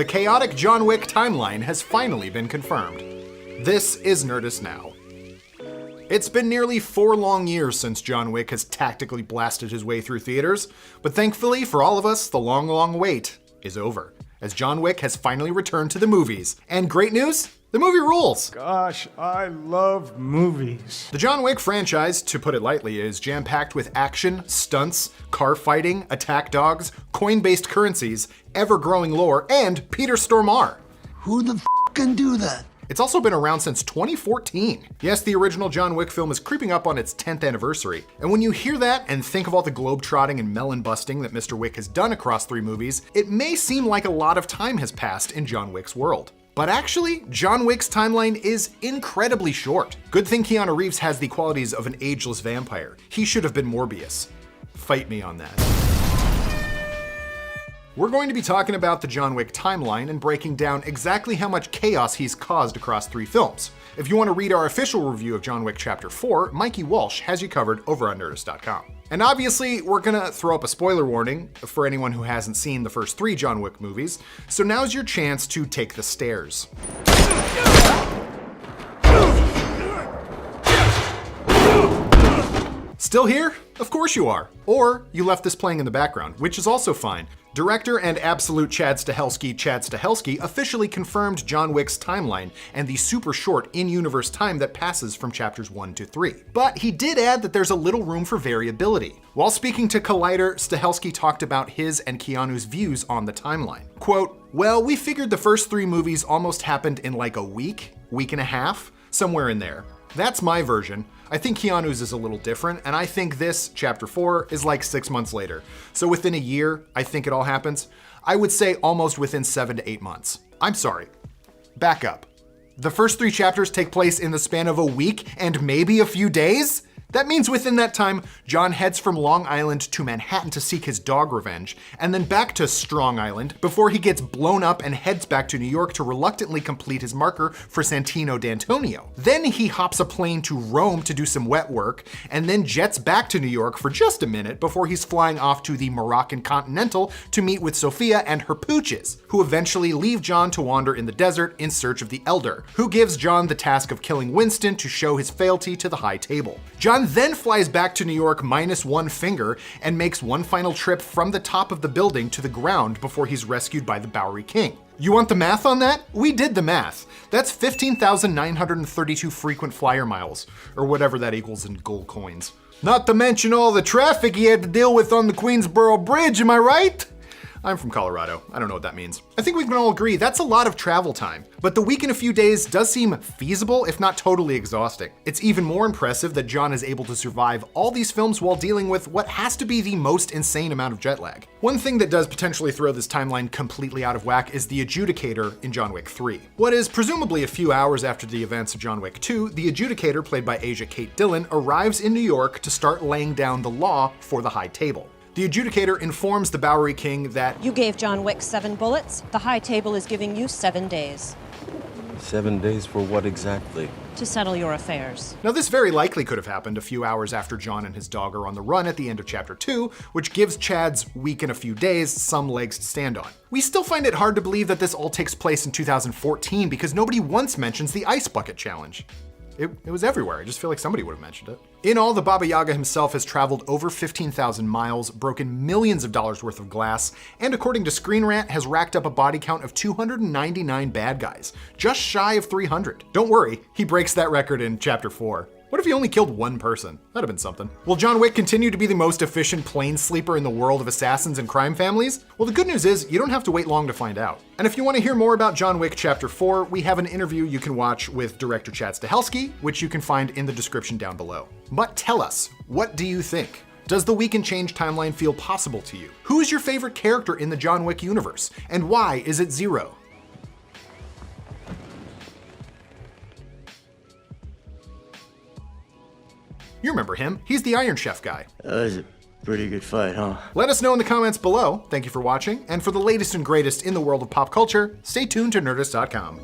The chaotic John Wick timeline has finally been confirmed. This is Nerdist Now. It's been nearly 4 long years since John Wick has tactically blasted his way through theaters, but thankfully for all of us, the long wait is over, as John Wick has finally returned to the movies. And great news, the movie rules! Gosh, I love movies. The John Wick franchise, to put it lightly, is jam-packed with action, stunts, car fighting, attack dogs, coin-based currencies, ever-growing lore, and Peter Stormare. Who the f can do that? It's also been around since 2014. Yes, the original John Wick film is creeping up on its 10th anniversary. And when you hear that and think of all the globe-trotting and melon-busting that Mr. Wick has done across 3 movies, it may seem like a lot of time has passed in John Wick's world. But actually, John Wick's timeline is incredibly short. Good thing Keanu Reeves has the qualities of an ageless vampire. He should have been Morbius. Fight me on that. We're going to be talking about the John Wick timeline and breaking down exactly how much chaos he's caused across 3 films. If you want to read our official review of John Wick Chapter 4, Mikey Walsh has you covered over on Nerdist.com. And obviously, we're gonna throw up a spoiler warning for anyone who hasn't seen the first 3 John Wick movies, so now's your chance to take the stairs. Still here? Of course you are. Or you left this playing in the background, which is also fine. Director and absolute Chad Stahelski officially confirmed John Wick's timeline and the super short in-universe time that passes from chapters 1 to 3. But he did add that there's a little room for variability. While speaking to Collider, Stahelski talked about his and Keanu's views on the timeline. Quote, "Well, we figured the first 3 movies almost happened in like a week and a half, somewhere in there. That's my version. I think Keanu's is a little different, and I think this, chapter 4, is like 6 months later. So within a year, I think it all happens. I would say almost within 7 to 8 months. I'm sorry. Back up. The first 3 chapters take place in the span of a week and maybe a few days? That means within that time, John heads from Long Island to Manhattan to seek his dog revenge, and then back to Strong Island before he gets blown up and heads back to New York to reluctantly complete his marker for Santino D'Antonio. Then he hops a plane to Rome to do some wet work, and then jets back to New York for just a minute before he's flying off to the Moroccan Continental to meet with Sophia and her pooches, who eventually leave John to wander in the desert in search of the Elder, who gives John the task of killing Winston to show his fealty to the High Table. John then flies back to New York minus 1 finger and makes one final trip from the top of the building to the ground before he's rescued by the Bowery King. You want the math on that? We did the math. That's 15,932 frequent flyer miles, or whatever that equals in gold coins. Not to mention all the traffic he had to deal with on the Queensboro Bridge, am I right? I'm from Colorado. I don't know what that means. I think we can all agree that's a lot of travel time. But the week and a few days does seem feasible, if not totally exhausting. It's even more impressive that John is able to survive all these films while dealing with what has to be the most insane amount of jet lag. One thing that does potentially throw this timeline completely out of whack is the Adjudicator in John Wick 3. What is presumably a few hours after the events of John Wick 2, the Adjudicator, played by Asia Kate Dillon, arrives in New York to start laying down the law for the High Table. The Adjudicator informs the Bowery King that you gave John Wick 7 bullets. The High Table is giving you 7 days. 7 days for what exactly? To settle your affairs. Now this very likely could have happened a few hours after John and his dog are on the run at the end of chapter 2, which gives Chad's week and a few days some legs to stand on. We still find it hard to believe that this all takes place in 2014 because nobody once mentions the Ice Bucket Challenge. It was everywhere. I just feel like somebody would have mentioned it. In all, the Baba Yaga himself has traveled over 15,000 miles, broken millions of dollars worth of glass, and according to Screen Rant, has racked up a body count of 299 bad guys, just shy of 300. Don't worry, he breaks that record in chapter 4. What if he only killed 1 person? That'd have been something. Will John Wick continue to be the most efficient plane sleeper in the world of assassins and crime families? Well, the good news is you don't have to wait long to find out. And if you want to hear more about John Wick Chapter 4, we have an interview you can watch with director Chad Stahelski, which you can find in the description down below. But tell us, what do you think? Does the Week and Change timeline feel possible to you? Who is your favorite character in the John Wick universe? And why is it 0? You remember him. He's the Iron Chef guy. That was a pretty good fight, huh? Let us know in the comments below. Thank you for watching. And for the latest and greatest in the world of pop culture, stay tuned to Nerdist.com.